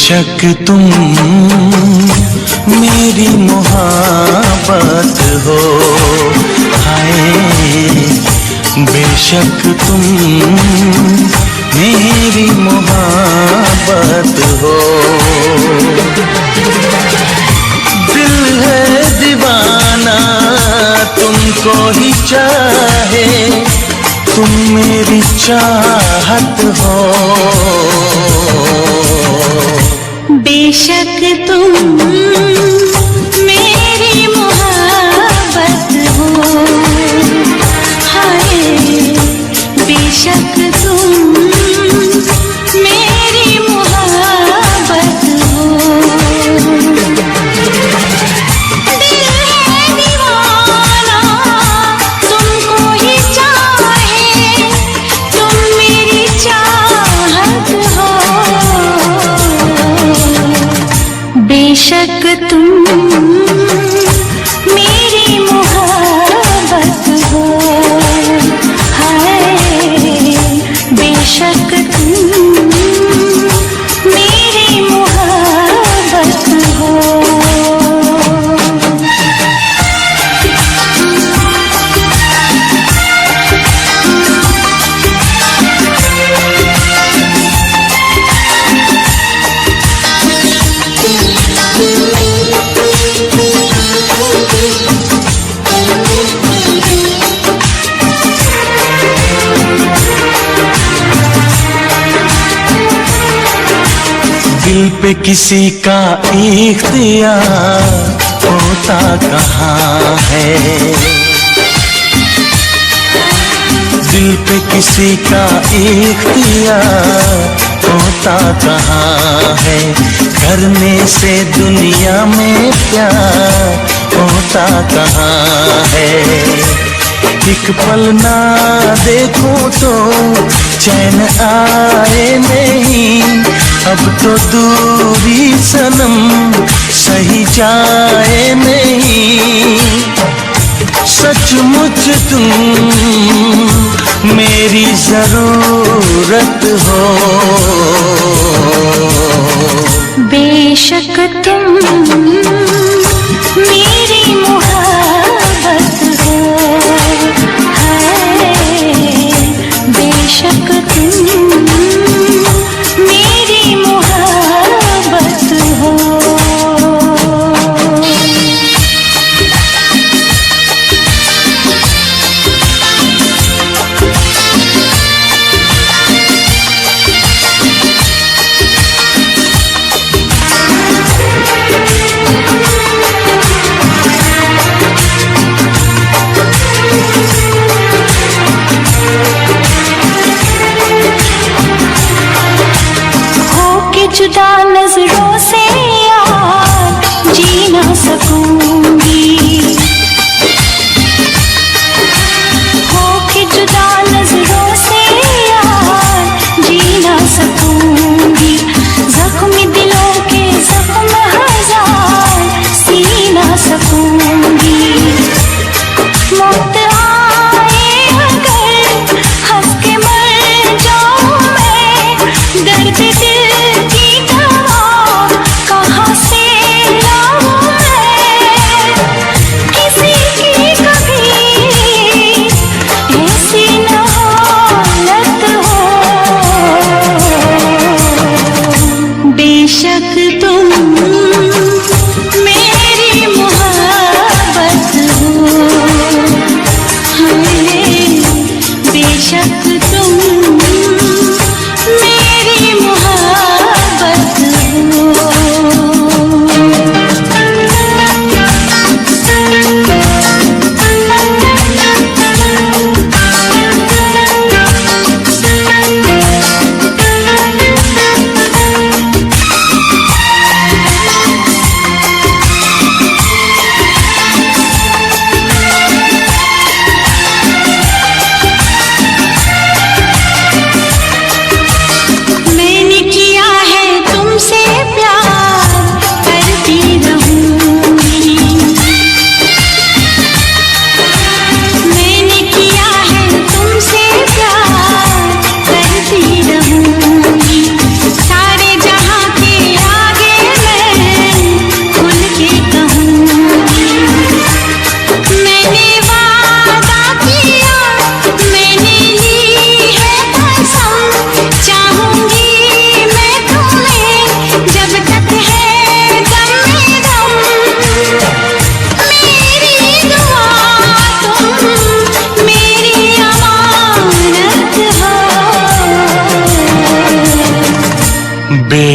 बेशक तुम मेरी मोहब्बत हो, हाय बेशक तुम मेरी मोहब्बत हो। दिल है दीवाना तुमको ही चाहे, तुम मेरी चाहत हो। बेशक तुम मेरी मोहब्बत हो, हाय बेशक तुम मेरी मोहब्बत हो। दिल है दीवाना तुमको ही चाहे, तुम मेरी चाहत हो। बेशक तुम मेरी मोहब्बत हो, हाय बेशक तुम मेरी मोहब्बत हो। दिल पे किसी का इख्तियार होता कहाँ है, दिल पे किसी का इख्तियार होता कहाँ है। करने से दुनिया में प्यार होता कहाँ है। एक पल ना देखो तो चैन आए नहीं, अब तो दूरी सनम सही जाए नहीं। सचमुच तुम मेरी जरूरत हो। बेशक तुम मेरी मोहब्बत हो, हाय बेशक तुम मेरी मोहब्बत हो।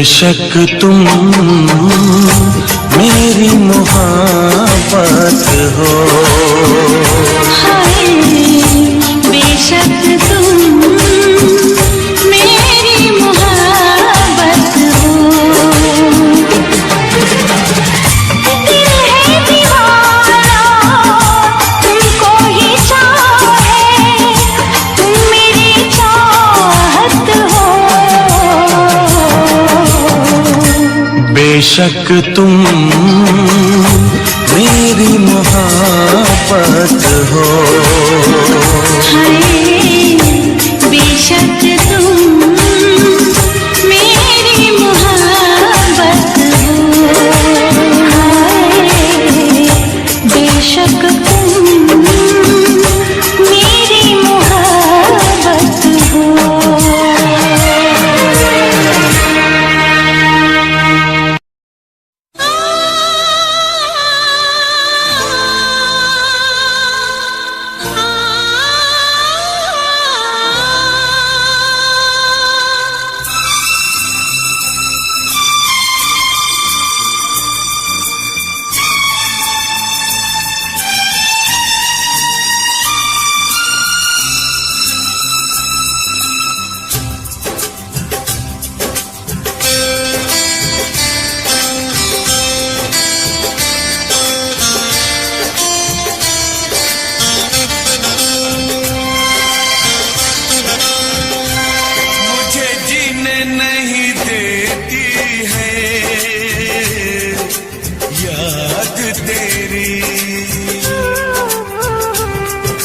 बेशक तुम मेरी मोहब्बत हो, हाय बेशक तुम मेरी मोहब्बत हो। दिल है दीवाना तुमको ही चाहे, तुम मेरी चाहत हो। बेशक तुम मेरी मोहब्बत हो, हाय बेशक तुम मेरी मोहब्बत हो। हाय बेशक तुम मेरी मोहब्बत हो।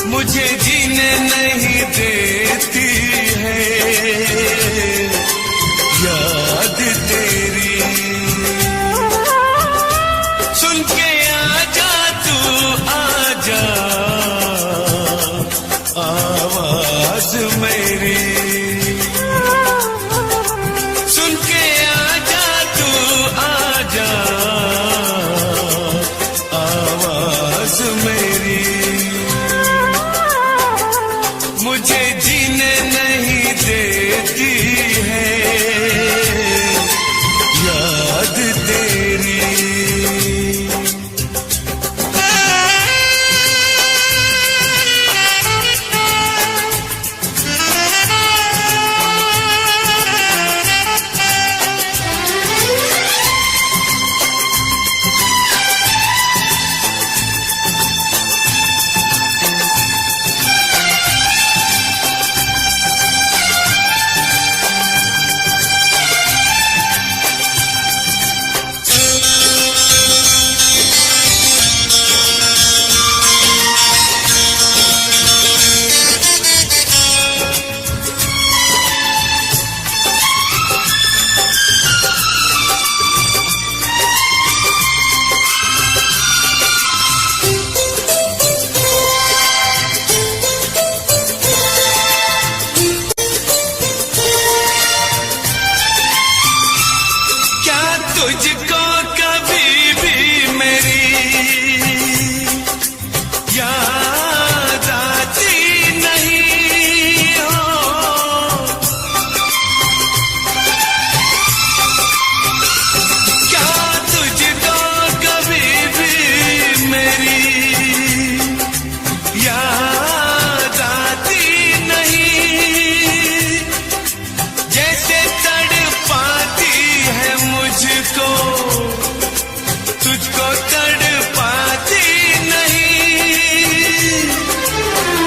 मुझे जीने नहीं देती है याद तेरी। सुन के आजा तू आजा आवाज मेरी, सुन के आजा तू आजा आवाज मेरी। मुझे जीने नहीं देती है याद तेरी। तुझको कभी भी मेरी याद आती नहीं हो, क्या तुझको कभी भी मेरी याद आती नहीं। जैसे तड़पाती है मुझको तुझको तड़पाती नहीं,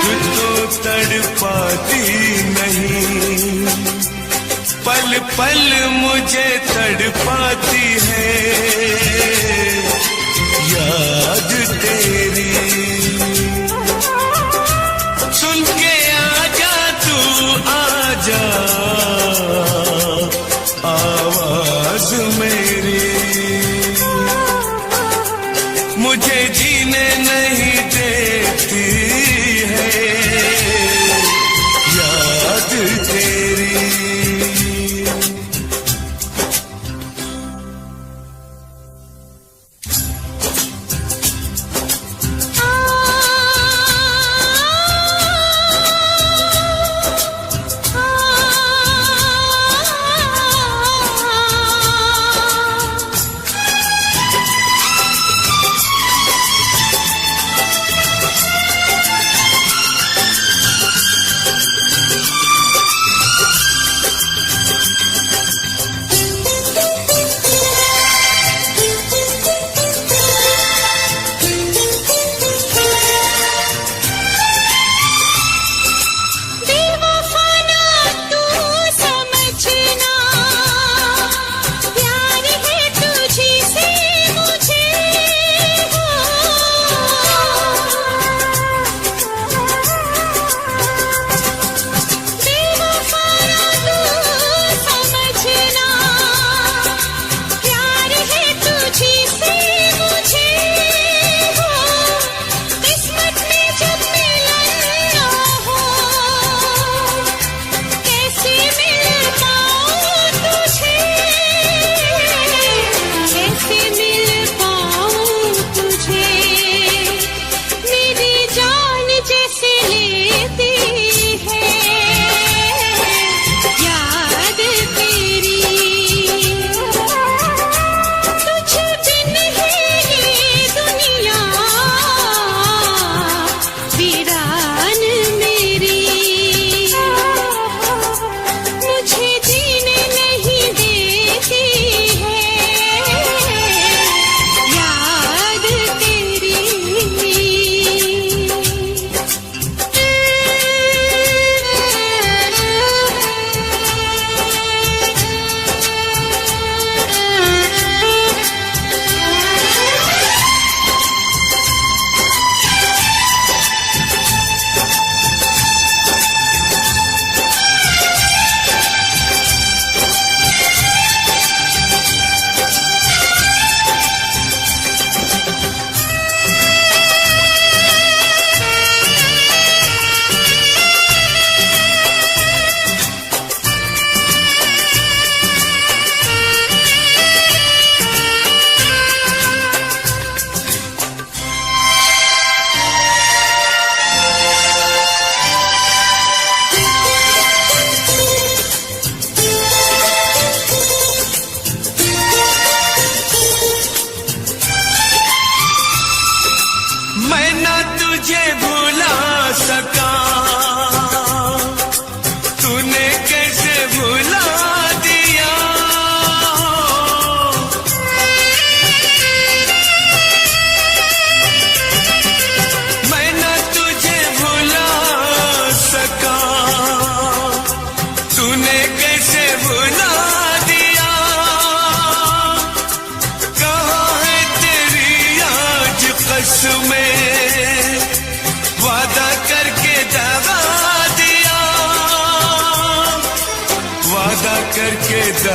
तुझको तड़पाती नहीं। पल पल मुझे तड़पाती है याद तेरी। सुन के आजा तू आजा आवाज मेरी। मुझे जीने नहीं देती है याद तेरी।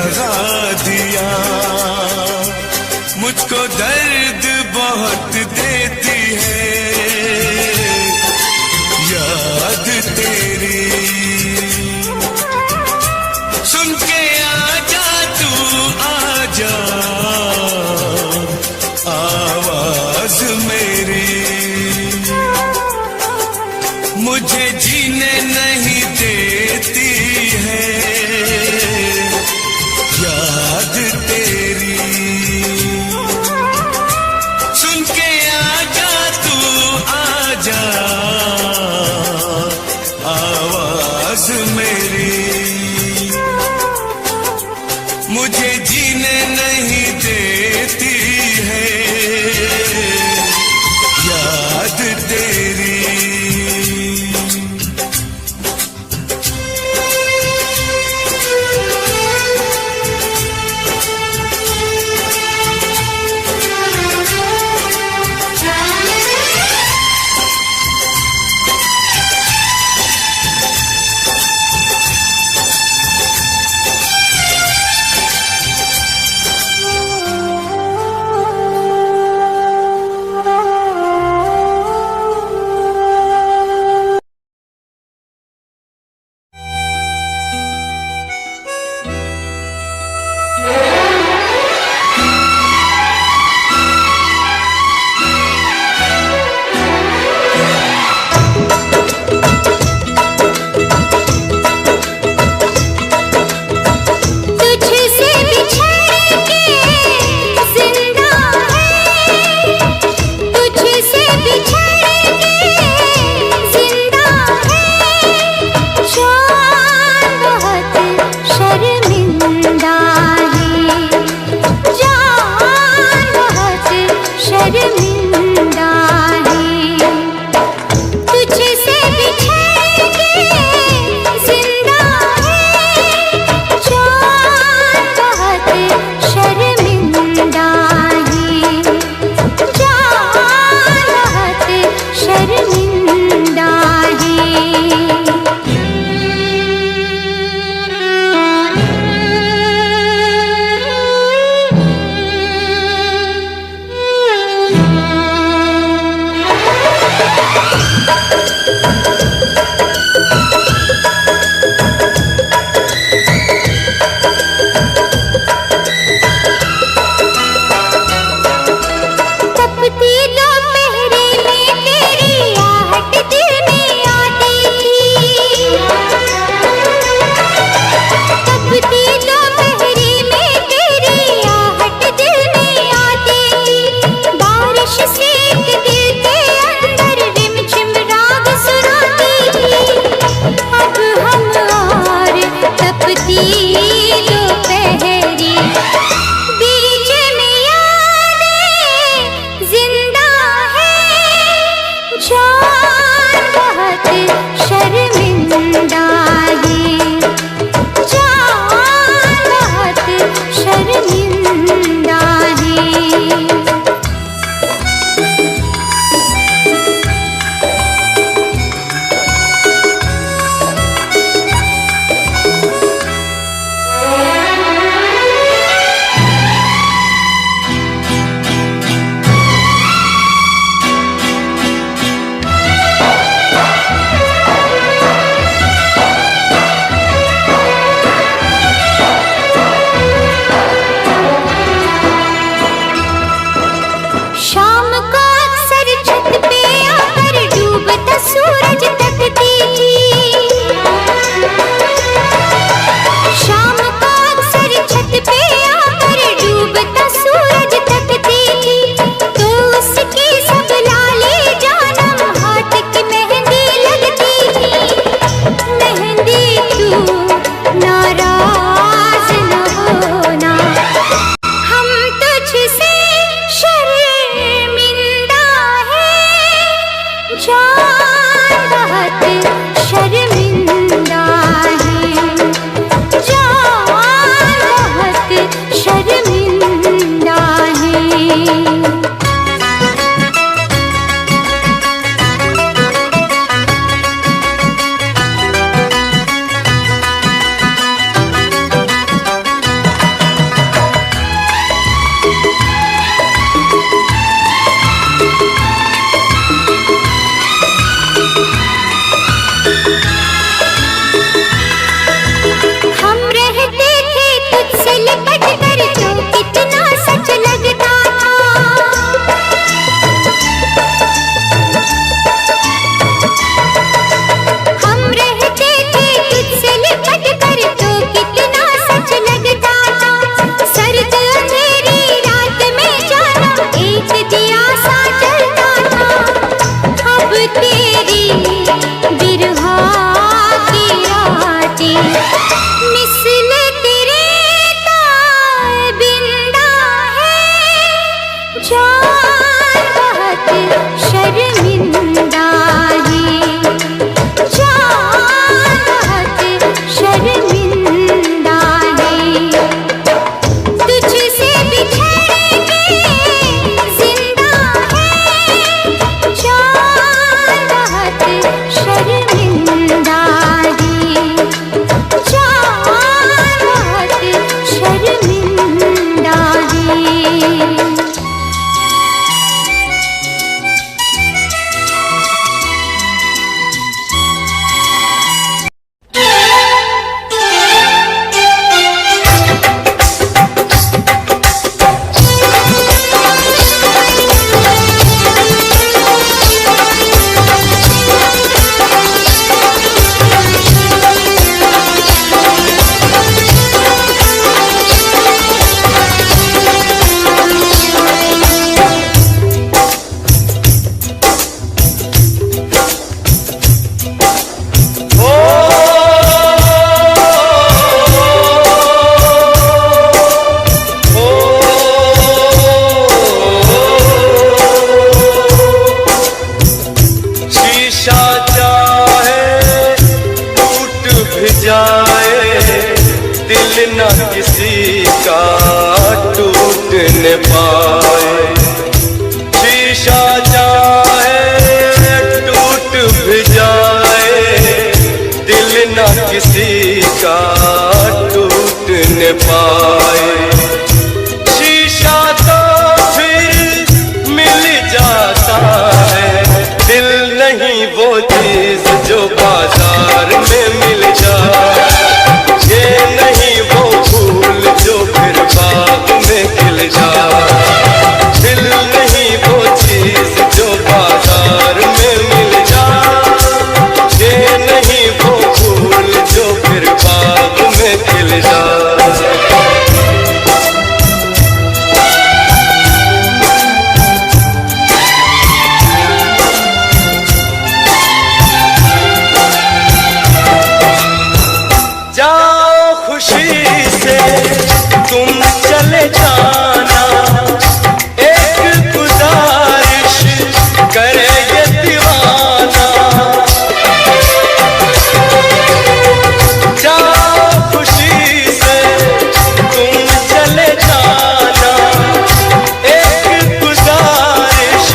जगा दिया। मुझको दर्द बहुत देती है याद तेरी। सुन के आजा तू आजा आवाज मेरी। मुझे जीने नहीं देती है याद तेरी। सुन के आजा तू आजा आवाज मेरी। मुझे जीने नहीं देती है याद तेरी। शीशा चाहे टूट भी जाए, दिल न किसी का टूट न पाए। शीशा चाहे टूट भी जाए, दिल न किसी का टूट न पाए। शीशा तो फिर मिल जाता है, दिल नहीं वो चीज जो बाजार में मिल जाए। ये नहीं वो फूल जो फिर बाग में खिल जाए। दिल नहीं वो चीज जो बाजार में मिल जाए। ये नहीं वो फूल जो फिर बाग में खिल जाए। जाओ खुशी से तुम चले जाना, एक गुजारिश करे ये दीवाना। जाओ खुशी से तुम चले जाना, एक गुजारिश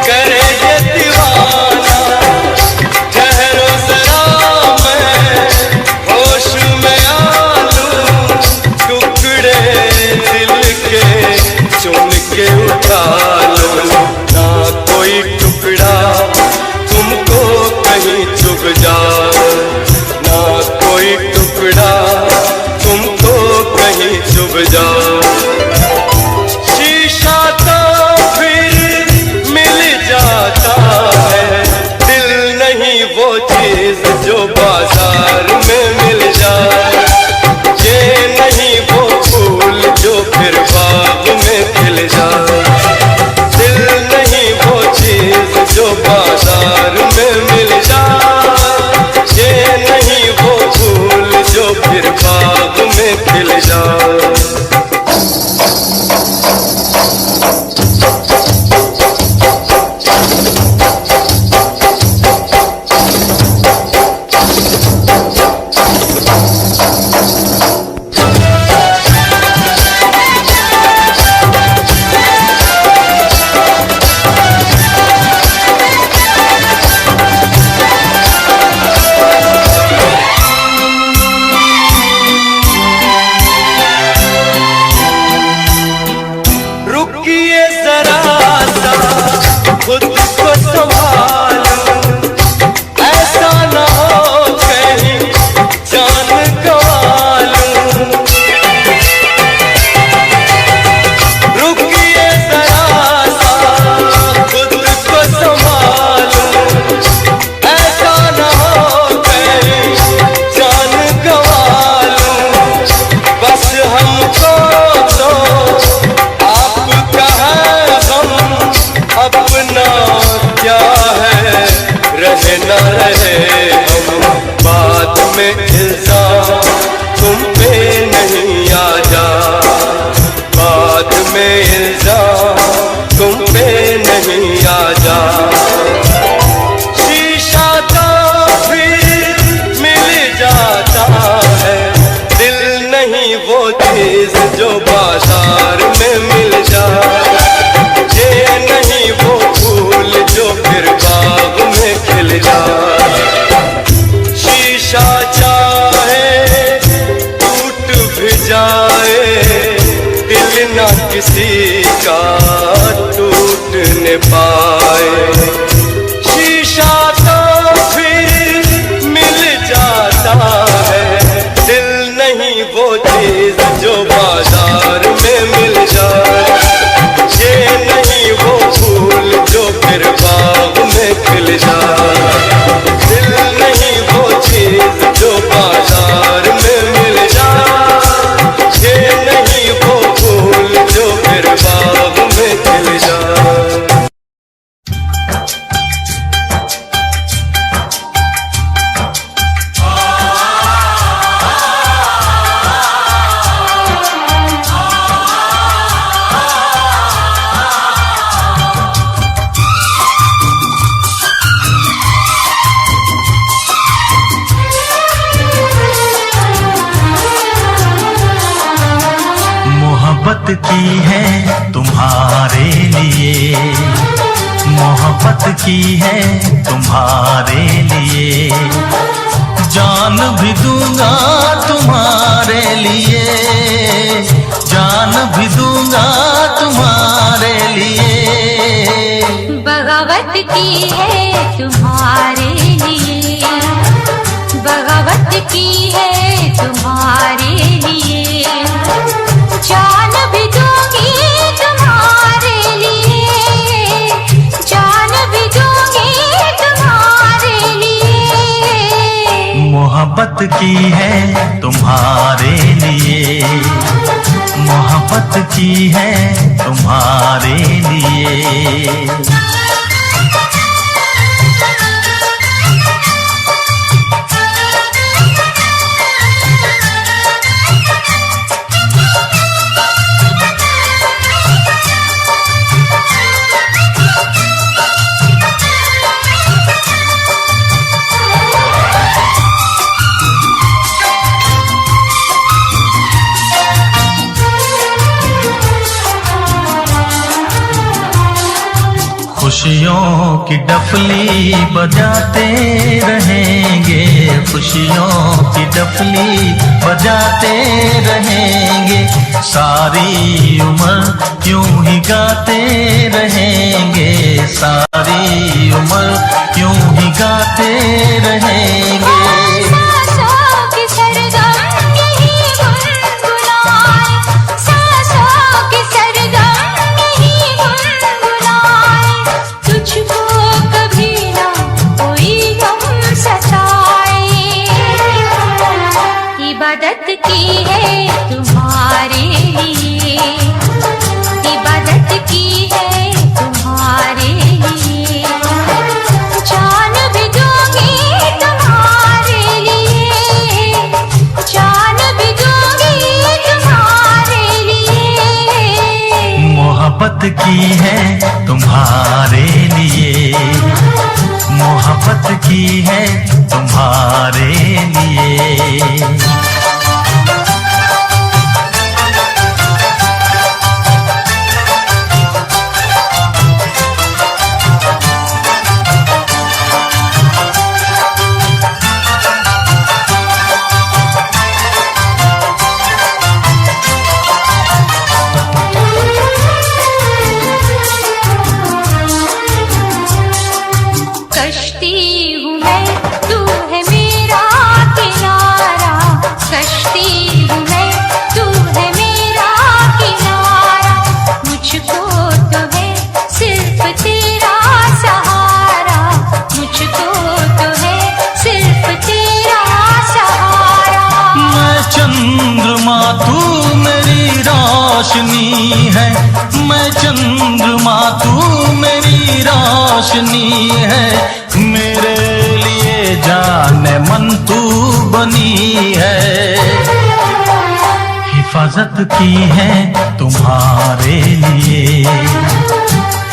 करे ये दीवाना। ठहरो जरा मैं होश में आ लूं, टुकड़े दिल के चुन के उठा लो। ना कोई टुकड़ा तुमको कहीं चुभ जाए, ना कोई टुकड़ा तुमको कहीं चुभ जाए। शीशा तो फिर मिल जाता है, दिल नहीं वो चीज जो बाजार में मिल जाए। ये नहीं वो फूल जो फिर बाग में खिल जाए। दिल नहीं वो चीज जो बाजार में मिल जाए। ये नहीं वो फूल जो फिर बाग में खिल जाए। रुकिए जरा सा खुद को संभालो, ऐसा ना हो कहीं जान गंवा लूं। रुकिए जरा सा खुद को संभालो, ऐसा ना हो कहीं जान गंवा लूं। बस हमको तो अपना क्या है, रहे न रहे हम बात में इल्जाम तुम पे नहीं आ जा। बात में इल्जाम तुम पे नहीं आ जा। शीशा तो फिर मिल जाता है, दिल नहीं वो चीज जो बाजार में मिल जाए। ये नहीं वो फूल जो फिर बाग में खिल जाए। शीशा चाहे टूट भी जाए, दिल न किसी मोहब्बत की है तुम्हारे लिए, मोहब्बत की है तुम्हारे लिए, जान भी दूंगा तुम्हारे लिए, जान भी दूंगा तुम्हारे लिए। बगावत की है तुम्हारे लिए, बगावत की है तुम्हारे लिए, जान भी दूंगी तुम्हारे लिए, जान भी दूंगी तुम्हारे लिए। मोहब्बत की है तुम्हारे लिए, मोहब्बत की है तुम्हारे लिए। खुशियों की डफली बजाते रहेंगे, खुशियों की डफली बजाते रहेंगे, सारी उम्र यूं ही गाते रहेंगे, सारी उम्र यूं ही गाते रहेंगे। इबादत की है तुम्हारे लिए, इबादत की है तुम्हारे लिए, जान भी दूंगी तुम्हारे लिए, जान भी दूंगी तुम्हारे लिए। मोहब्बत की है तुम्हारे लिए, मोहब्बत की है तुम्हारे लिए। कश्ती हूँ मैं, तू है मेरा किनारा, कश्ती हूँ मैं, तू है मेरा किनारा, मुझको तो है सिर्फ तेरा सहारा, मुझको तो है सिर्फ तेरा सहारा। मैं चंद्रमा तू मेरी रोशनी है, मैं चंद्रमा तू मेरी रोशनी है, मेरे लिए जाने मन तू बनी है। हिफाजत की है तुम्हारे लिए,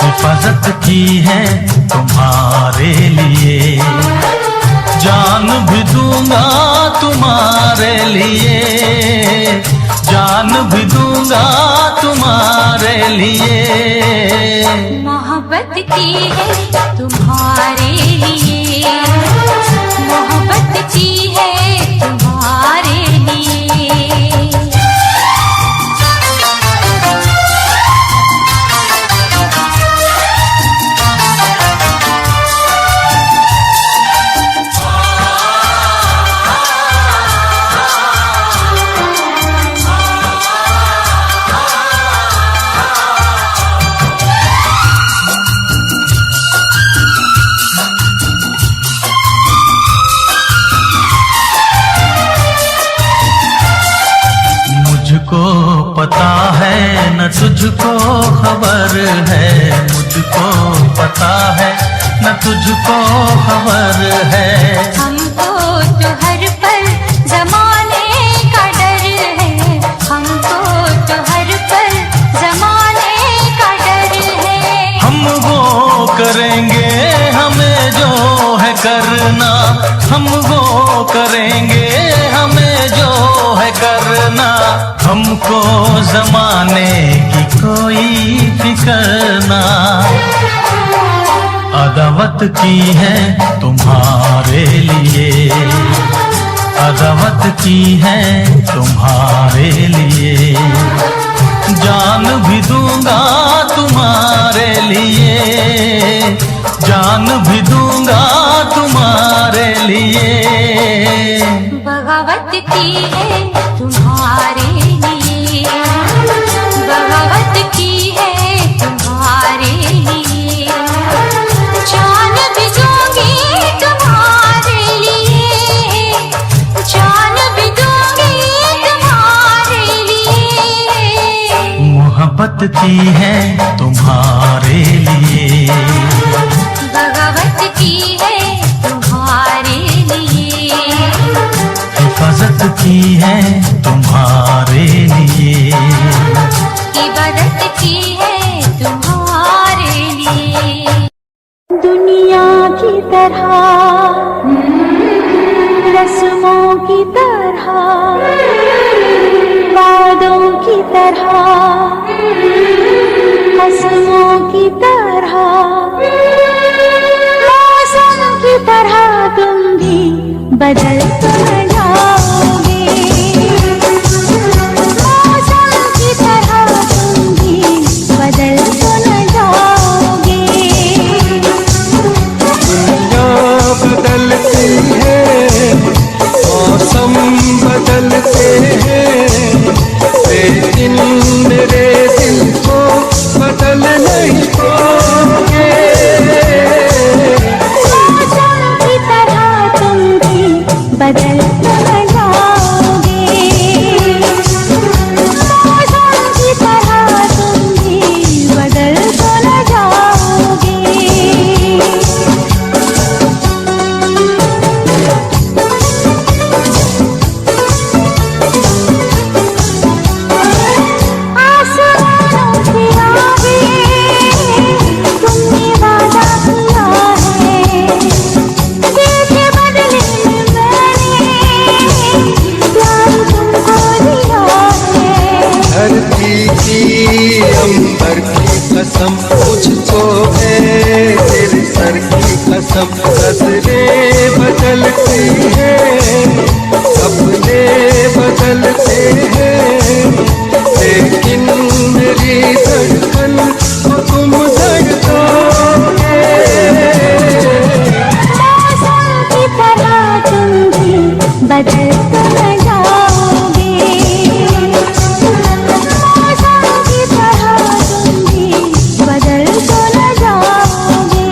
हिफाजत की है तुम्हारे लिए, जान भी दूंगा तुम्हारे लिए, जान भी दूंगा तुम्हारे लिए। मोहब्बत की है तुम्हारे लिए, मोहब्बत की है तुम्हारे लिए। मुझको पता है न तुझको खबर है, मुझको पता है न तुझको खबर है, हमको तो हर पल जमाने का डर है, हमको तो हर पल जमाने का डर है। हम वो करेंगे हमें जो है करना, हम वो करेंगे हमें जो है करना, हम तुमको जमाने की कोई फिक्र ना, अदावत की है तुम्हारे लिए, अदावत की है तुम्हारे लिए, जान भी दूंगा तुम्हारे लिए, जान भी दूंगा तुम्हारे लिए। बगावत की है तुम्हारे लिए, बगावत की है तुम्हारे लिए, जान भी दूंगी तुम्हारे लिए, जान भी दूंगी तुम्हारे लिए। मोहब्बत की है तुम्हारे लिए, बगावत की है तुम्हारे लिए, हिफाजत की है तुम्हारे लिए, इबादत की है तुम्हारे लिए। दुनिया की तरह, रस्मों की तरह, वादों की तरह, कसमों की तरह, मौसम की तरह तुम भी बदल जाओगे, मौसम की तरह तुम भी बदल जाओगे। दुनिया बदलती है, मौसम बदलते हैं, लेकिन मेरे दिल को बदल नहीं पाओगे। मौसम की तरह तुम भी बदल जाओगे, मौसम की तरह तुम भी बदल जाओगे। आसमानों से आगे तुमने वादा किया है, देखे बदले में मैंने प्यार तुमको दिया है। धरती की अंबर की कसम मुझको है, तेरे सर की कसम, नजरें बदलती हैं, सपने बदलते हैं, लेकिन मेरी धड़कन को तुम धड़काओगे। मौसम की तरह तुम भी बदल जाओगे, मौसम की तरह तुम भी बदल जाओगे।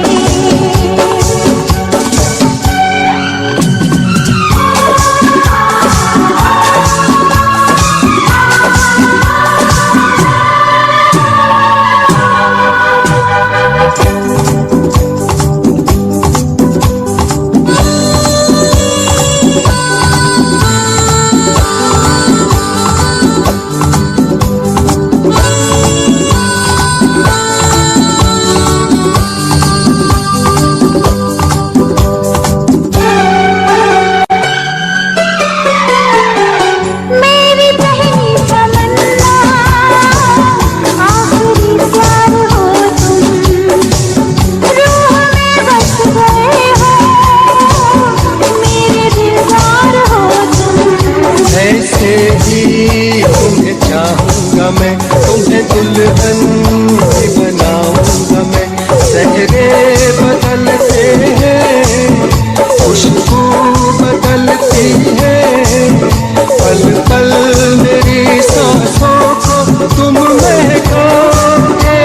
मेरी पहली तमन्ना, आखिरी प्यार हो तुम, रूह में बस गए हो, मेरे दिलदार हो तुम। ऐसे ही तुम्हें चाहूंगा मैं, तुम्हें दुल्हन भी बनाऊंगा मैं, सहरे बदलते हैं, खुशबू बदलती है, पल पल मेरी सांसों को तुम महकाओगे।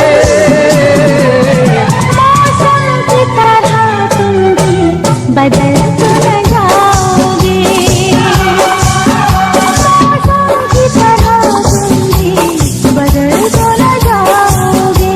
मौसम की तरह तुम भी बदल जाओगे, मौसम की तरह तुम भी बदल जाओगे।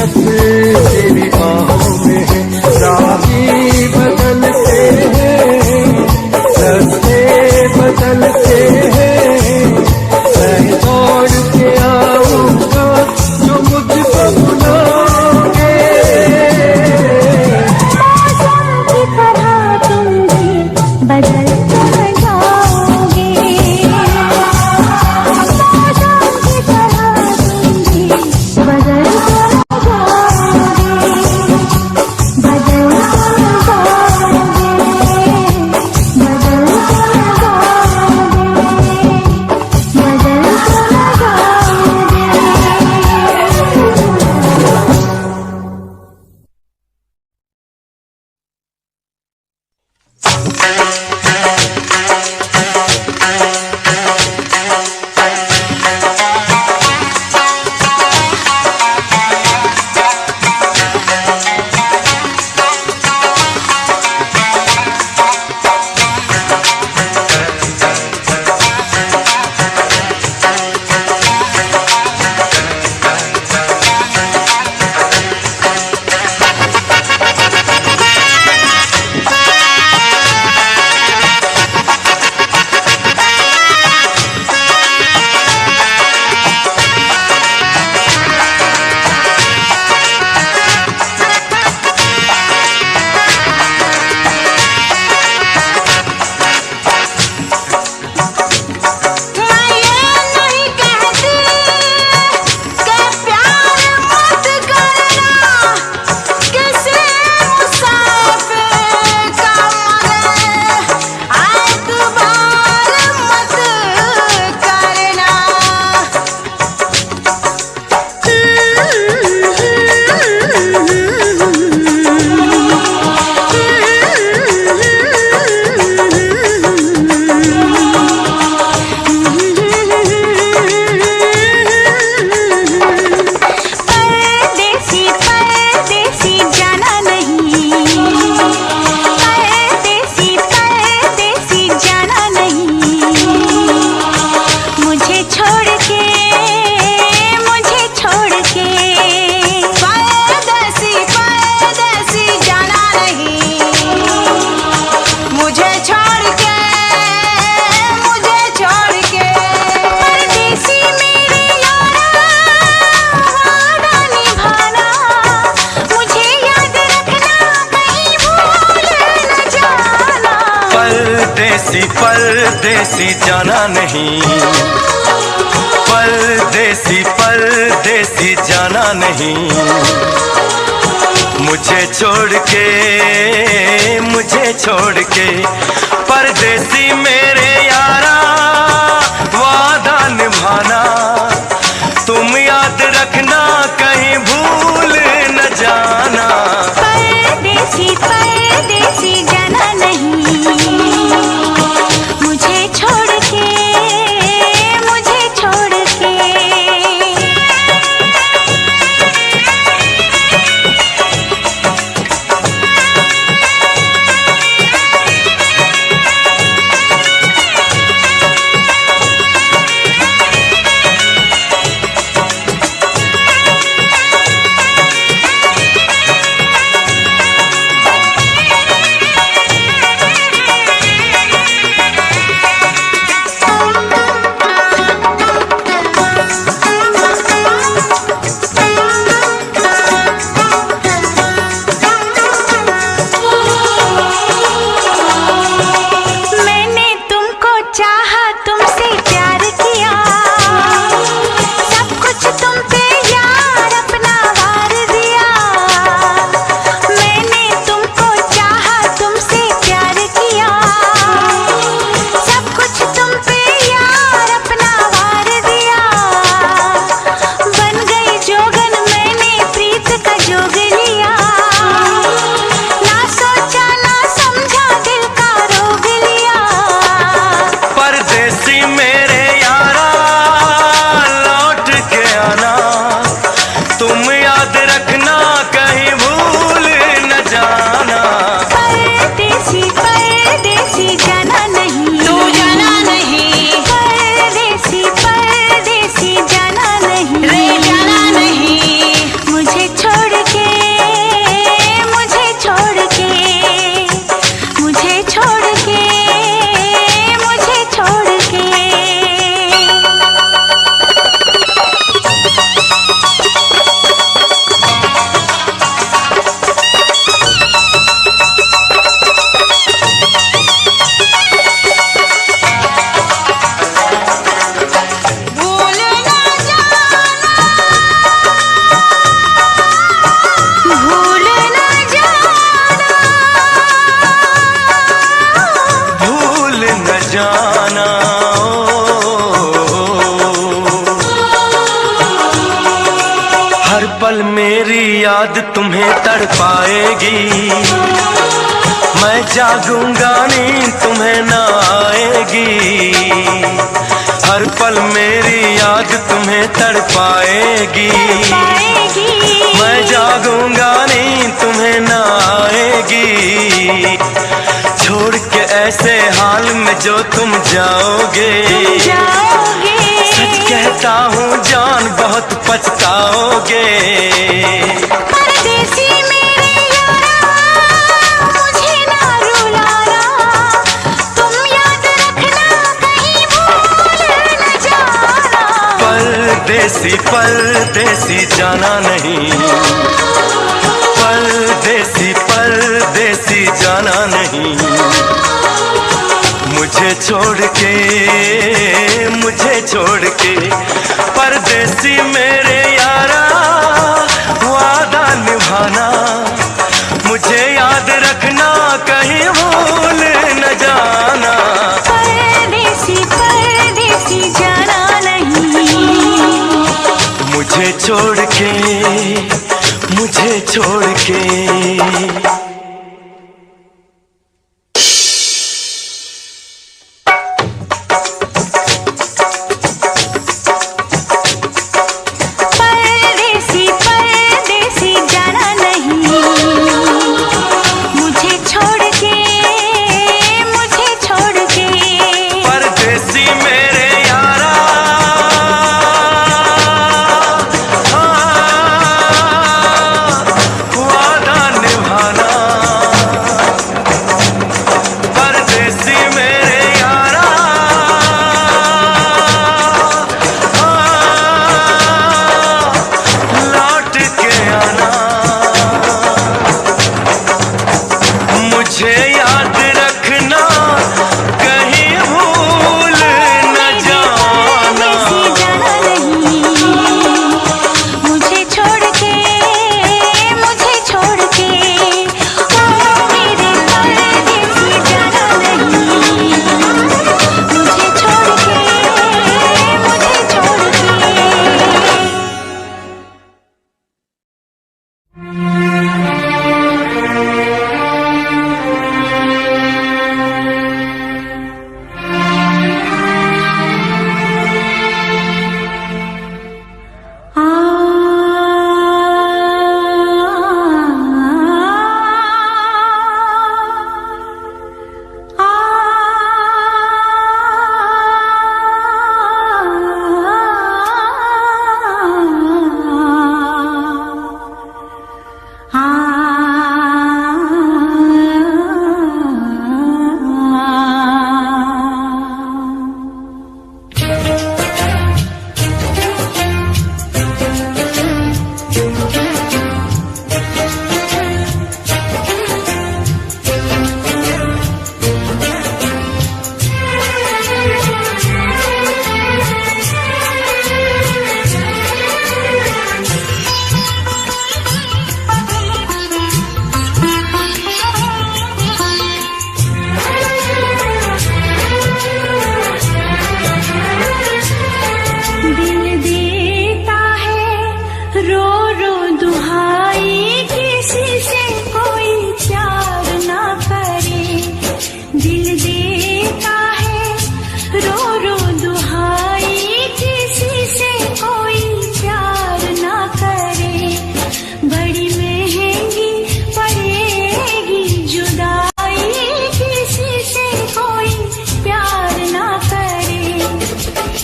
बस तेरी बाहों में है। राही बदलते हैं, रास्ते बदलते हैं, मैं दौड़ के आऊंगा जो मुझको बुलाओगे। मौसम की तरह तुम भी बदलते जाओगे, मौसम की तरह तुम भी बदलते जाओगे, बदलते परदेसी जाना नहीं, परदेसी परदेसी जाना नहीं, मुझे छोड़ के परदेसी मेरे यारा वादा निभाना, तुम याद रखना कहीं भूल न जाना। परदेसी परदेसी जाना नहीं, मुझे छोड़ के हर पल मेरी याद तुम्हें तड़पाएगी, मैं जागूंगा नींद तुम्हें ना आएगी। हर पल मेरी याद तुम्हें तड़पाएगी, मैं जागूंगा नींद तुम्हें ना आएगी। छोड़ के ऐसे हाल में जो तुम जाओगे, सच कहता हूँ जान बहुत पछताओगे। परदेसी मेरे यारा, मुझे ना रुलाना, तुम याद रखना कहीं भूल न जाना। परदेसी परदेसी जाना नहीं, परदेसी परदेसी जाना नहीं। मुझे छोड़ के परदेसी मेरे यारा, वादा निभाना, मुझे याद रखना कहीं भूल न जाना। परदेसी परदेसी जाना नहीं, मुझे छोड़ के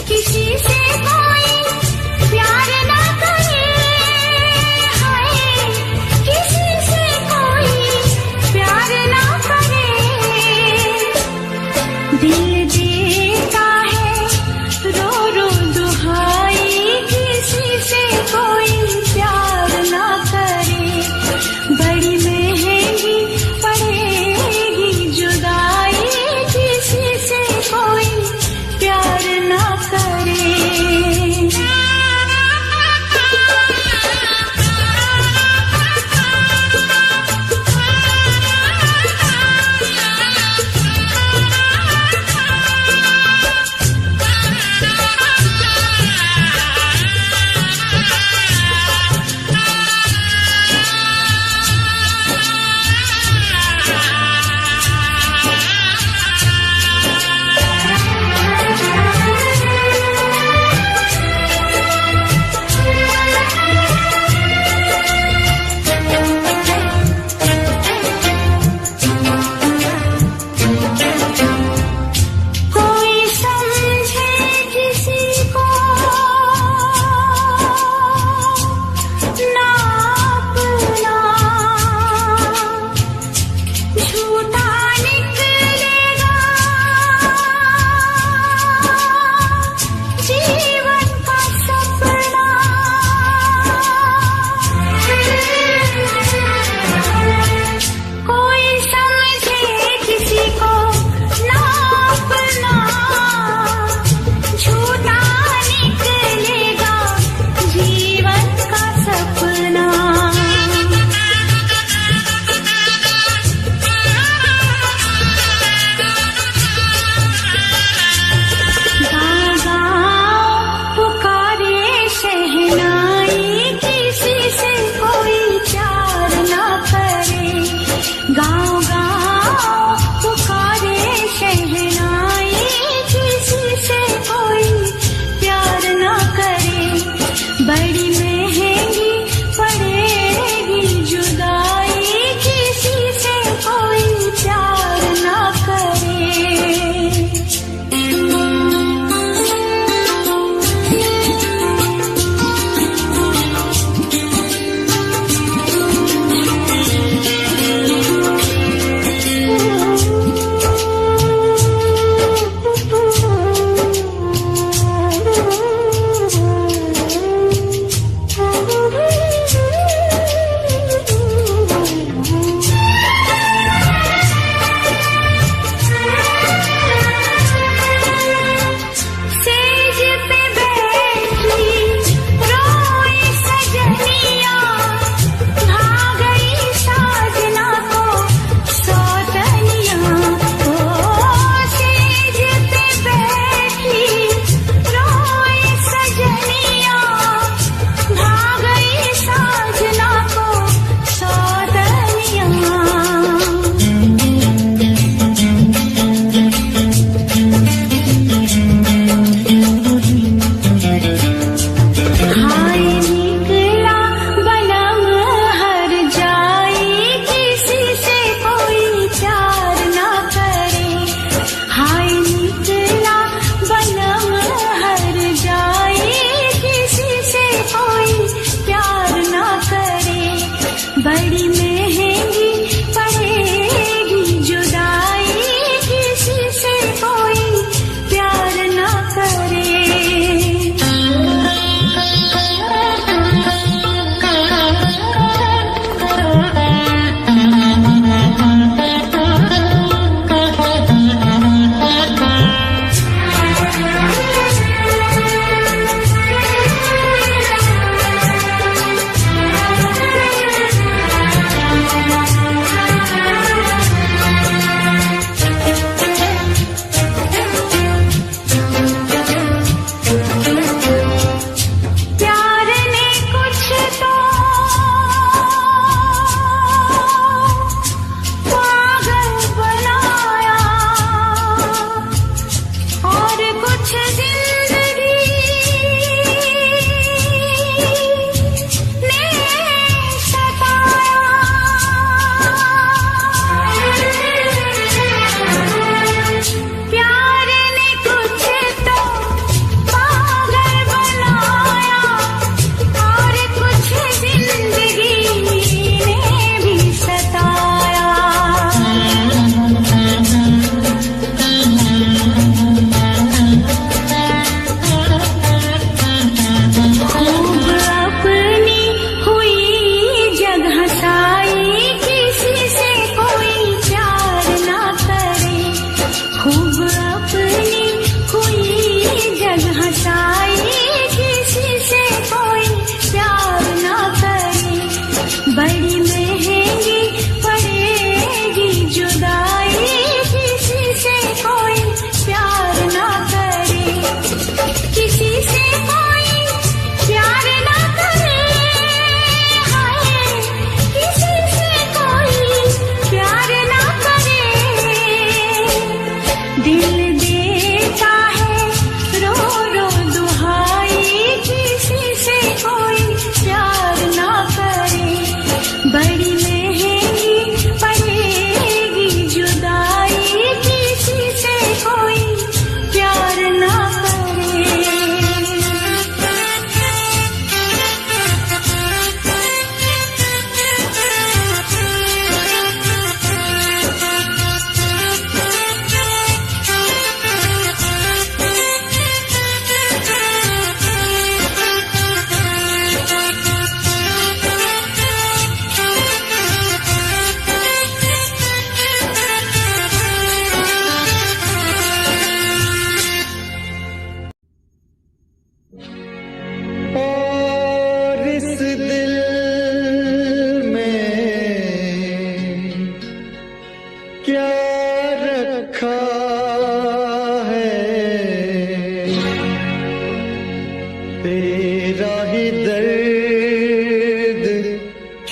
किसी से कोई प्यार ना करे।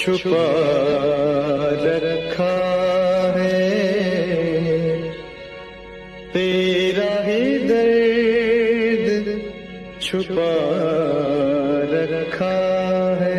छुपा रखा है, तेरा ही दर्द छुपा रखा है।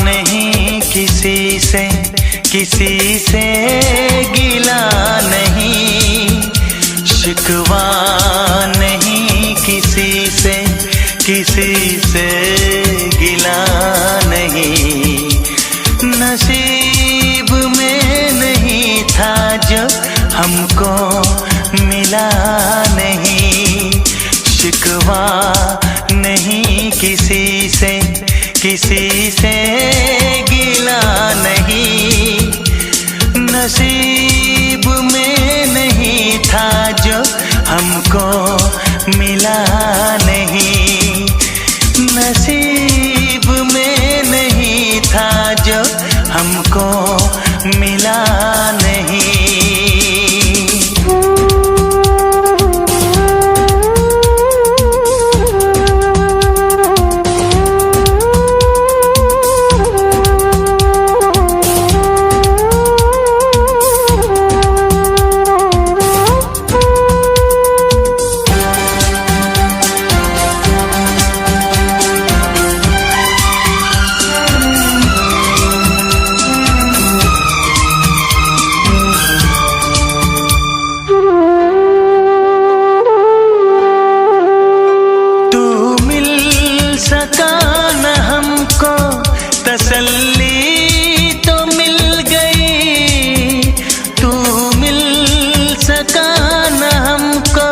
नहीं किसी से गिला नहीं, शिकवा नहीं किसी से गिला नहीं। नसीब में नहीं था जो हमको मिला नहीं, शिकवा नहीं किसी से गिला नहीं। नसीब में नहीं था जो हमको मिला नहीं, नसीब में नहीं था जो हमको मिला नहीं। तसल्ली तो मिल गई, तू मिल सका न हमको,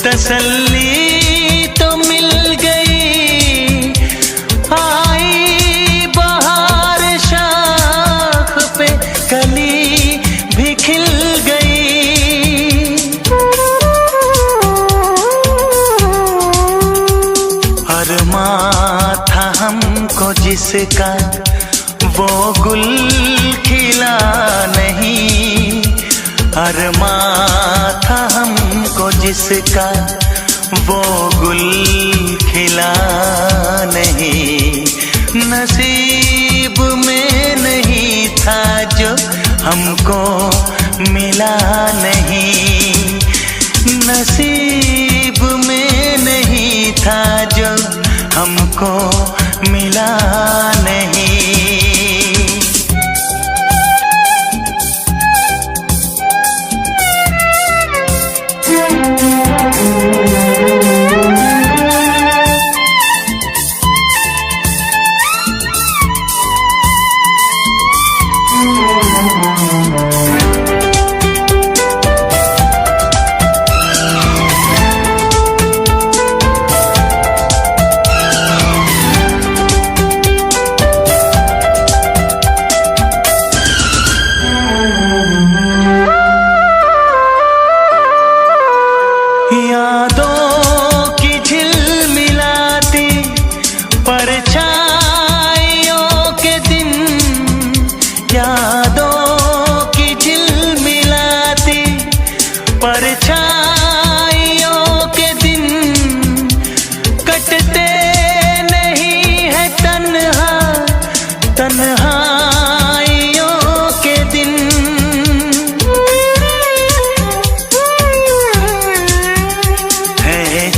तसल्ली तो मिल गई। आई बहार शाख पे कली भी खिल गई। अरमां था हमको जिसका वो गुल खिला नहीं, अरमां था हमको जिसका वो गुल खिला नहीं। नसीब में नहीं था जो हमको मिला नहीं, नसीब में नहीं था जो हमको मिला नहीं। यादों की झिलमिलाती परछाइयों के दिन, यादों की झिलमिलाती परछाइयों के दिन, कटते नहीं है तन्हा तन्हाइयों के दिन।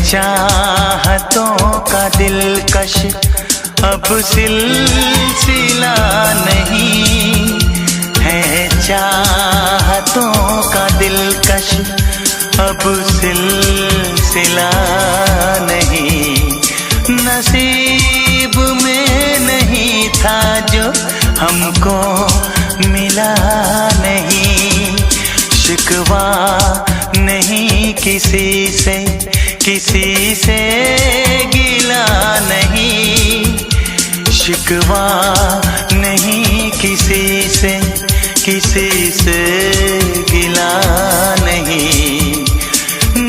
चाहतों का दिलकश अब सिलसिला नहीं है, चाहतों का दिलकश अब सिलसिला नहीं। नसीब में नहीं था जो हमको मिला नहीं, शिकवा नहीं किसी से गिला नहीं, शिकवा नहीं किसी से गिला नहीं।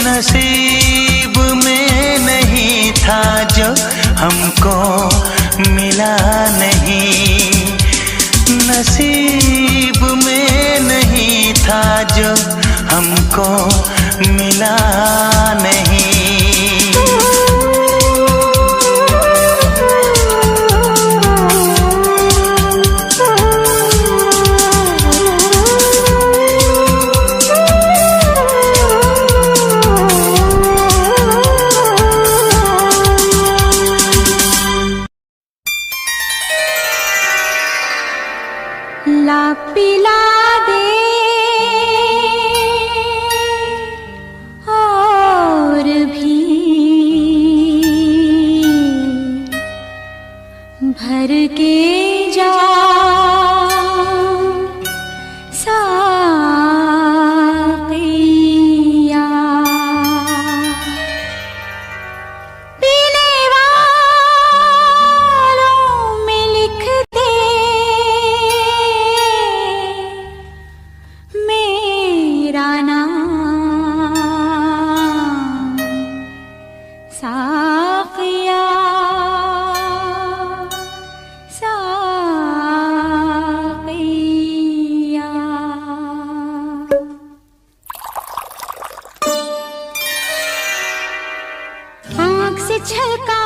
नसीब में नहीं था जो हमको मिला नहीं, नसीब में नहीं था जो हमको मिला नहीं। ला पिला दे और भी भर के जा साक़िया। पीने वालों में लिख दे मेरा नाम साक़िया साक़िया। आँख से छलका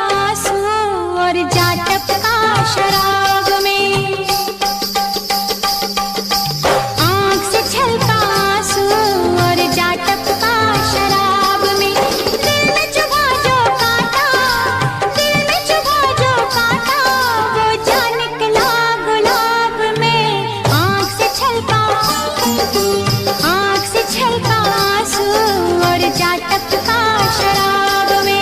आंसू और जा टपका शराब में। आँख से छलका आंसू और जा टपका शराब में। दिल में चुभा जो कांटा, दिल में चुभा जो कांटा, वो जा निकला गुलाब में। आँख से छलका आंसू और जा टपका शराब में।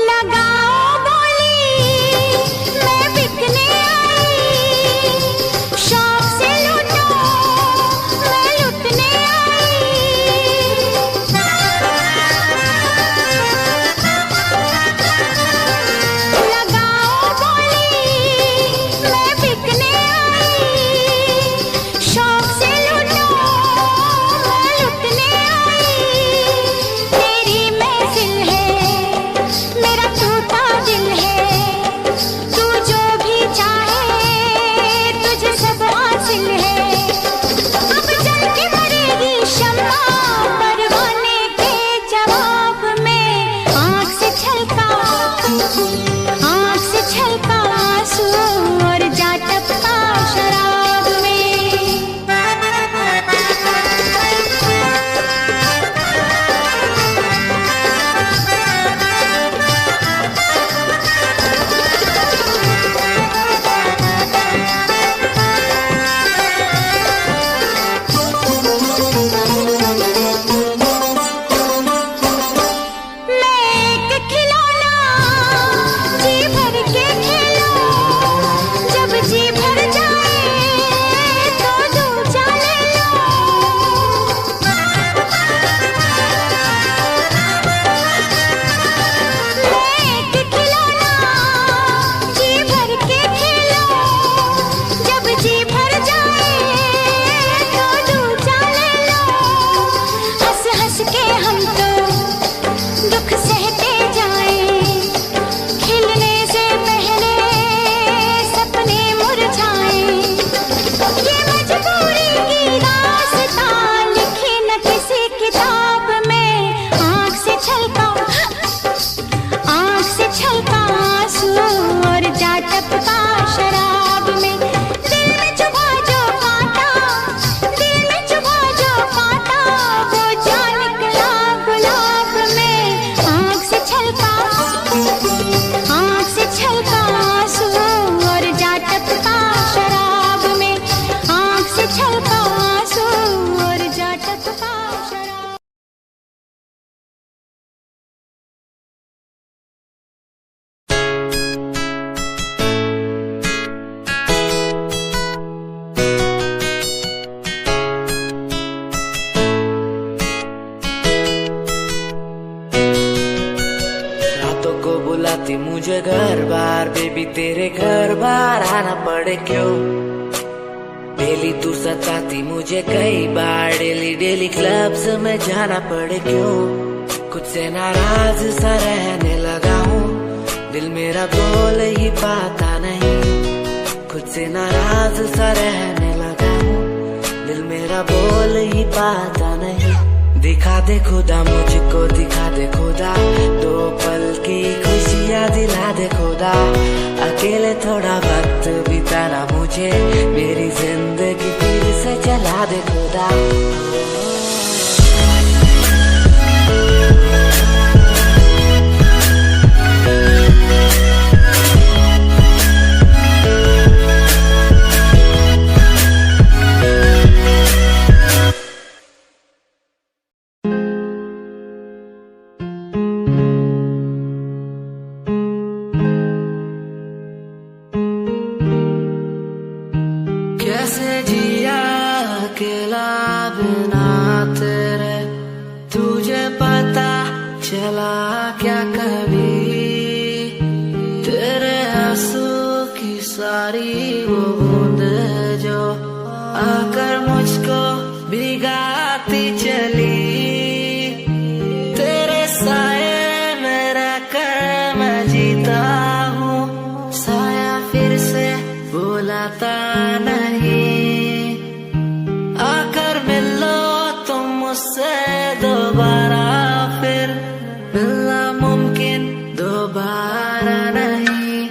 लगाओ बोली मैं बिकने आई, शौक से लूटो मैं लुटने आई। लगाओ बोली मैं बिकने आई, शौक से लूटो मैं लुटने आई। तेरी महफिल है मेरा टूटा दिल है, तू जो भी चाहे तुझे सब हासिल है। अब जल के मरेगी शम्मा परवाने के जवाब में। आँख से छलका आंसू और जा टपका शराब में। मैं एक खिलौना जी भर के खेलो, जब जी भर जाए तो दूजा ले लो। मैं एक खिलौना जी भर के खेलो, जब जी भर जाए तो दूजा ले लो। हंस हंस के हम तो दुख सहते जाएं, खिलने से पहले सपने मुरझाएं। ये मजबूरी की दास्तां लिखी न किसी किताब में। आँख से छलका आंसू और जा टपका शराब में। दिल में चुभा जो कांटा, दिल में चुभा जो कांटा, वो जा निकला गुलाब में। आँख से छलका आंसू और जा टपका शराब में। आँख से छलका आंसू और जा टपका शराब। रातों को बुलाती मुझे घर बार, बेबी तेरे घर बार आना पड़े क्यों। डेली तू सताती मुझे कई बार, डेली डेली क्लब्स में जाना पड़े क्यों। खुद से नाराज सा रहने लगा हूँ, दिल मेरा बोल ही पाता नहीं। खुद से नाराज सा रहने लगा हूँ, दिल मेरा बोल ही पाता नहीं। दिखा दे खुदा मुझको, दिखा दे खुदा, दो पल की खुशियाँ दिला दे खुदा। अकेले थोड़ा वक्त बिताना मुझे, मेरी जिंदगी फिर से चला दे खुदा। कैसे जिया अकेला बिना तेरे, तुझे पता चला क्या कभी? तेरे आंसू की सारी वो बूंद जो आकर मुझको भिगाती चली, तेरे साए में रहकर मैं जीता हूँ, साया फिर से बुलाता नहीं। आकर मिलो तुम मुझसे दोबारा, फिर मिलना मुमकिन दोबारा नहीं।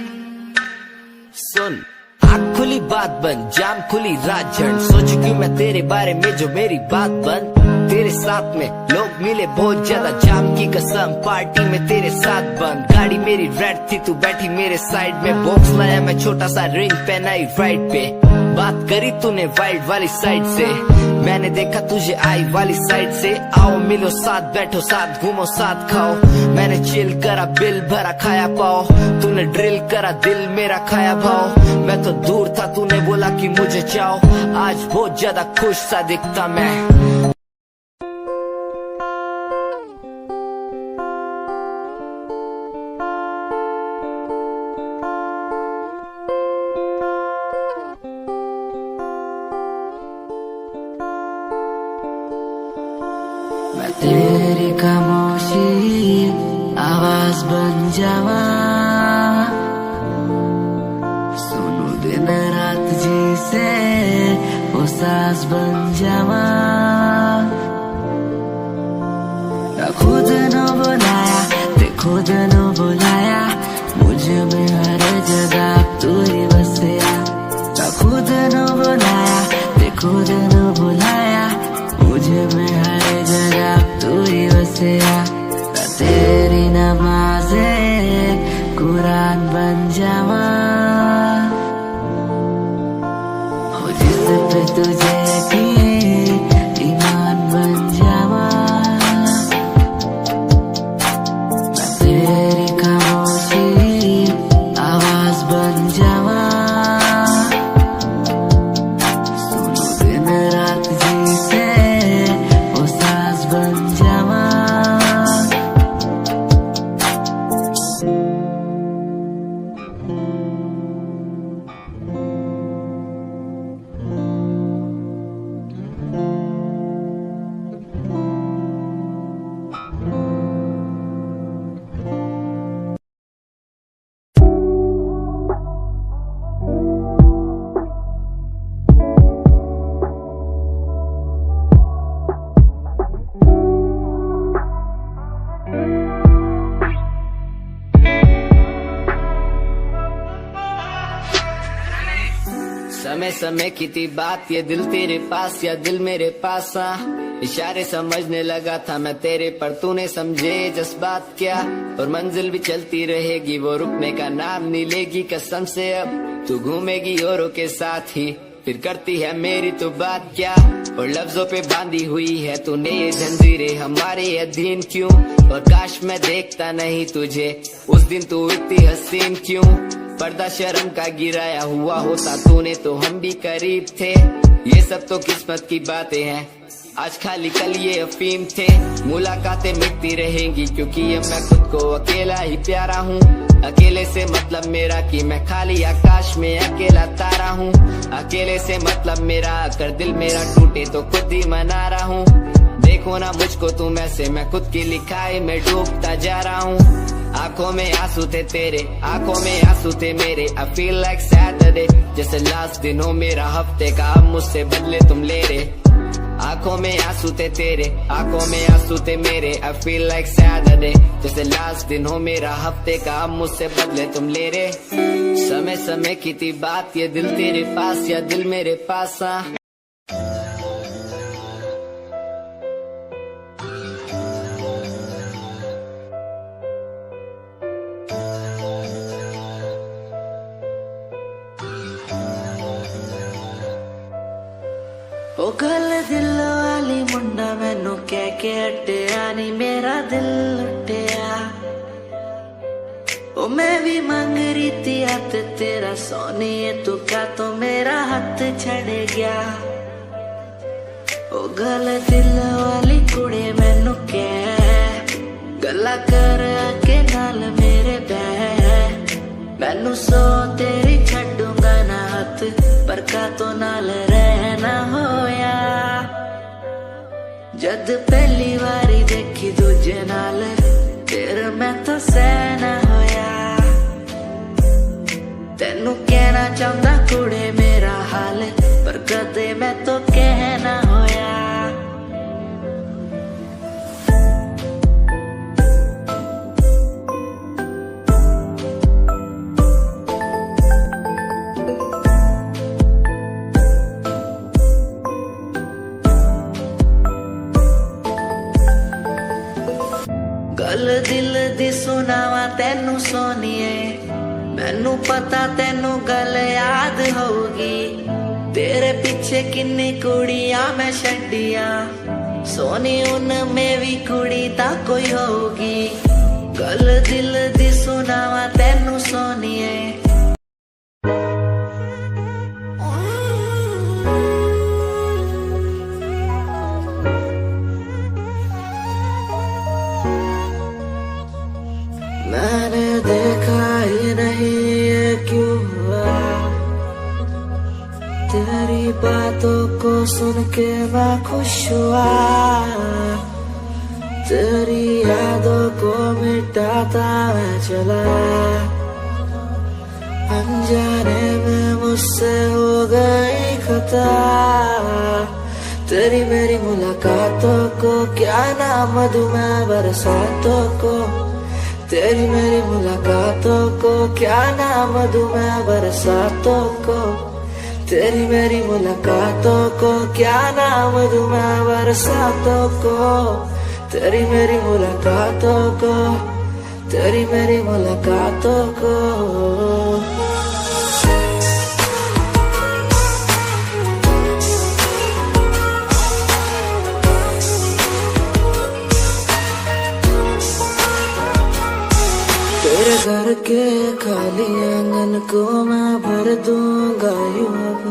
सुन, आँख खुली बात बन, जाम खुली रात झड़, सोच क्यों मैं तेरे बारे में जो मेरी बात बन। तेरे साथ में लोग मिले बहुत ज्यादा, जाम की कसम पार्टी में तेरे साथ बंद। गाड़ी मेरी रेड थी, तू बैठी मेरे साइड में, बॉक्स लाया मैं छोटा सा, रिंग पहनाई राइट पे। बात करी तूने वाइल्ड वाली साइड से, मैंने देखा तुझे आई वाली साइड से। आओ मिलो साथ, बैठो साथ, घूमो साथ, खाओ। मैंने चिल करा, बिल भरा, खाया पाओ। तूने ड्रिल करा, दिल मेरा खाया भाव। मैं तो दूर था, तूने बोला कि मुझे चाहो। आज बहुत ज्यादा खुश सा दिखता मैं। मैं तेरी खामोशी आवाज बन जावा, सुनू दिन रात जिसे वो सांस बन जावा। खुद न बुलाया ते खुद न बुलाया, मुझे में हर जगह तू ही बसया। खुद न बुलाया ते खुद न बुलाया, मुझे में हर जगह तू ही बसया। तेरी नमाज़े कुरान बन जावा, हो जिस पे तुझे की ईमान बन जावा। मैं तेरी खामोशी आवाज बन जावा, सुनो दिन रात जिसे वो सांस बन जावा। समय समय की थी बात, ये दिल तेरे पास या दिल मेरे पास। इशारे समझने लगा था मैं तेरे, पर तूने समझे जज्बात क्या। और मंजिल भी चलती रहेगी, वो रुकने का नाम नहीं लेगी कसम से। अब तू घूमेगी औरों के साथ ही, फिर करती है मेरी तो बात क्या। और लफ्जों पे बांधी हुई है तूने ये जंजीरें, हमारे अधीन क्यों। और काश मैं देखता नहीं तुझे उस दिन, तू इतनी हसीन क्यों। पर्दा शर्म का गिराया हुआ होता तूने तो हम भी करीब थे। ये सब तो किस्मत की बातें हैं, आज खाली कल ये अफीम थे। मुलाकातें मिटती रहेंगी क्योंकि अब मैं खुद को अकेला ही प्यारा हूँ। अकेले से मतलब मेरा कि मैं खाली आकाश में अकेला तारा हूँ। अकेले से मतलब मेरा अगर दिल मेरा टूटे तो खुद ही मना रहा हूँ। देखो ना मुझको तुम ऐसे, मैं खुद की लिखाई में डूबता जा रहा हूँ। आंखों में आंसू थे तेरे, आंखों में आंसू थे मेरे। I feel like Saturday, जैसे लास्ट दिन हो मेरा हफ्ते का, अब मुझसे बदले तुम ले रहे। आंखों में आंसू थे तेरे, आंखों में आंसू थे मेरे। I feel like Saturday, जैसे लास्ट दिन हो मेरा हफ्ते का, अब मुझसे बदले तुम ले रहे। समय समय की थी बात, ये दिल तेरे पास या दिल मेरे पास। ओ गल दिल वाली मुंडा मैनू कह के हटिया नी मेरा दिल लुटिया। ओ मैं भी मांग रही थी हाथ तेरा सोनिए, तू क्या तो मेरा हाथ छड़ गया। ओ गल दिल वाली कुड़े मैनू कह गल्ला कर के नाल मेरे बह। मैनू सो तेरी छड्डूंगा ना हाथ, पर का तो नाल रहना होया। जद पहली बारी देखी दूजे नाल, फिर मैं तो सहना होया। तेनू कहना चाहता कुड़े मेरा हाल, पर कदे मैं तो कहना होया। गल दिल दी सुनावा तेनू सोनिए, मैनू पता तेनू गल याद होगी। तेरे पीछे किन्नी कुड़ियां मैं छड्डिया, सोनी उनमें भी कुड़ी ता कोई होगी। गल दिल दी सुनावा तेनू सोनिए। मैंने देखा ही नहीं ये क्यों हुआ, तेरी बातों को सुन के मैं खुश हुआ। तेरी यादों को मिटाता मैं चला, अनजाने में मुझसे हो गई खता। तेरी मेरी मुलाकातों को क्या नाम दूं मैं बरसातों को। तेरी मेरी मुलाकातों को क्या नाम दूं मैं बरसातों को। तेरी मेरी मुलाकातों को क्या नाम दूं मैं बरसातों को। तेरी मेरी मुलाकातों को, तेरी मेरी मुलाकातों को। तेरे घर के खाली आंगन को मैं भर दूंगा यूं अब।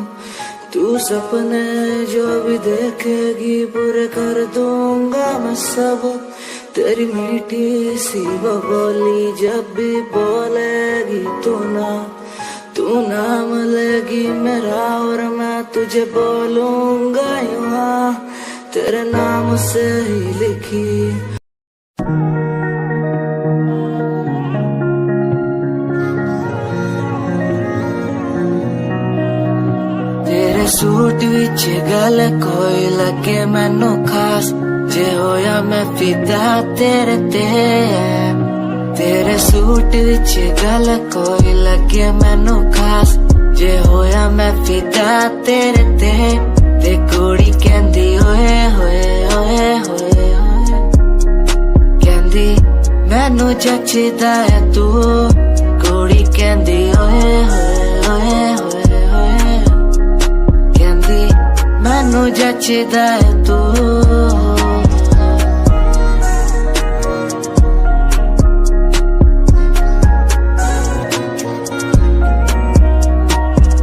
तू सपने जो भी देखेगी पूरे कर दूंगा मैं सब। तेरी मीठी सी वो बोली जब भी बोलेगी तू नाम लेगी मेरा, और मैं तुझे बोलूंगा यूं तेरे नाम से ही लिखी। सूट विच गल कोई लगे मैनू खास, जे होया मैं फिदा तेरे ते। तेरे सूट विच गल कोई लगे मैनू खास, जे होया मैं फिदा तेरे ते। ते कुड़ी कहंदी ओए होए ओए होए ओए, कहंदी मैनू जचदा है तू। कुड़ी कहंदी ओए होए ओए होए, मैनू जचदा है तू।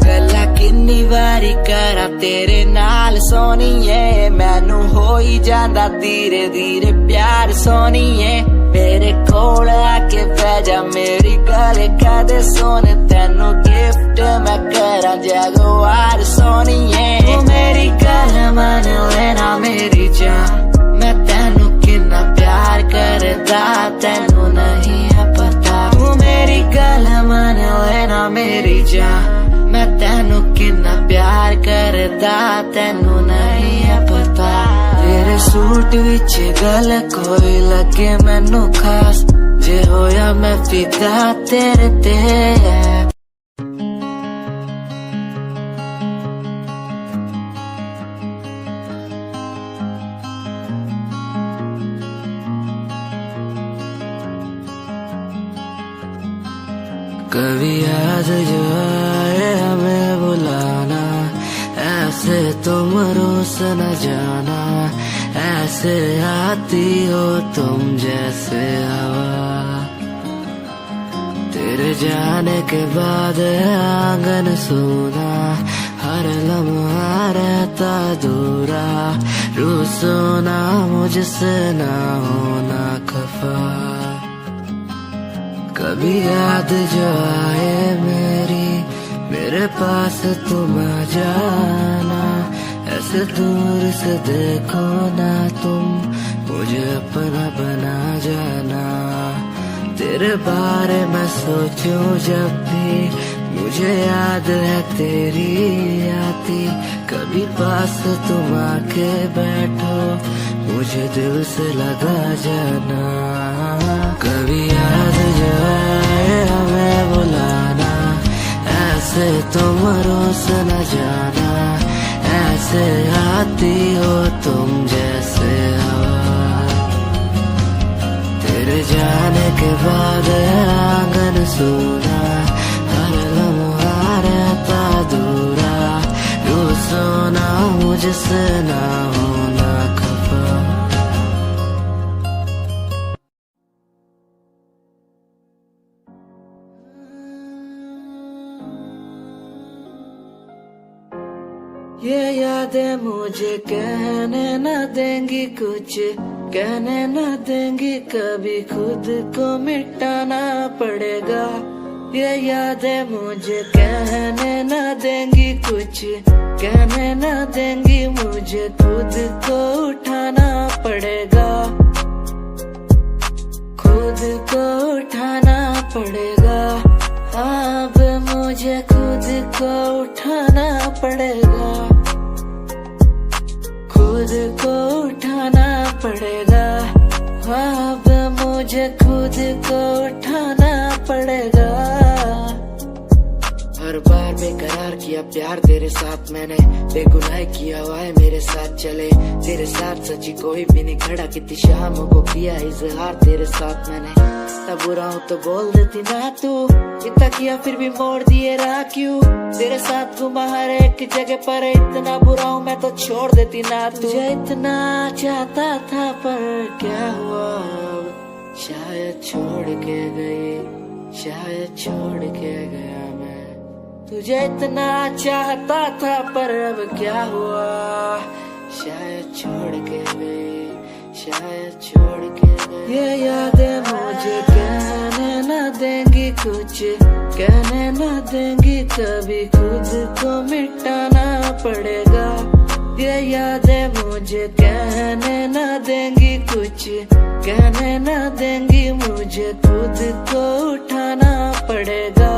गल्ला किन्नी वारी करा तेरे नाल सोनिए, मैनू हो ही जांदा धीरे धीरे प्यार सोनिए। मेरे कोल आके पै जा मेरी गल कदे सोने, तेनू गिफ्ट मैं करा जगवार सोनिए। तू मेरी गल मन लेना मेरी जान, मैं तेनू किन्ना प्यार करदा तेनू नहीं है पता। फिदा तेनू नहीं है पता तेरे सूट विच गल कोई लगे मैनू खास जे होया मैं फिदा तेरे ते कभी याद जो आए हमें बुलाना ऐसे तुम रोस न जाना ऐसे आती हो तुम जैसे हवा तेरे जाने के बाद आंगन सूना हर लम्हा रहता दूरा रूसो ना मुझसे ना होना खफा कभी याद जो आए मेरे पास तुम आ जाना ऐसे दूर से देखो ना तुम मुझे अपना बना जाना तेरे बारे में सोचूं जब भी मुझे याद है तेरी आती कभी पास तुम आके बैठो मुझे दिल से लगा जाना कभी याद जो आए हमें बुलाना ऐसे तुम रोस न जाना ऐसे आती हो तुम जैसे हवा तेरे जाने के बाद आंगन सूना हर लम्हा रहता दूरा रूसो ना मुझसे ना होना खफा ये यादें मुझे कहने न देंगी कुछ कहने न देंगी कभी खुद को मिटाना पड़ेगा ये यादें मुझे कहने न देंगी कुछ कहने न देंगी मुझे खुद को उठाना पड़ेगा खुद को उठाना पड़ेगा अब मुझे खुद को उठाना पड़ेगा खुद को उठाना पड़ेगा अब मुझे खुद को उठाना पड़ेगा हर बार बेकरार किया प्यार तेरे साथ मैंने बेगुनाह किया हुआ है मेरे साथ चले तेरे साथ सच्ची कोई भी नहीं खड़ा कितनी शामों को किया इजहार तेरे साथ मैंने तब बुरा हूँ तो बोल देती ना तू इतना किया फिर भी मोड़ दिए राह क्यों तेरे साथ घुमा हर एक जगह पर इतना बुरा हूँ मैं तो छोड़ देती ना तुझे इतना चाहता था पर क्या हुआ शायद छोड़ के गई शायद छोड़ के गया मैं तुझे इतना चाहता था पर अब क्या हुआ शायद छोड़ के गई शायद छोड़ के गई ये यादें मुझे कहने न देंगी कुछ कहने न देंगी कभी खुद को मिटाना पड़ेगा ये यादें मुझे कहने न देंगी कुछ कहने न देंगी मुझे खुद को उठाना पड़ेगा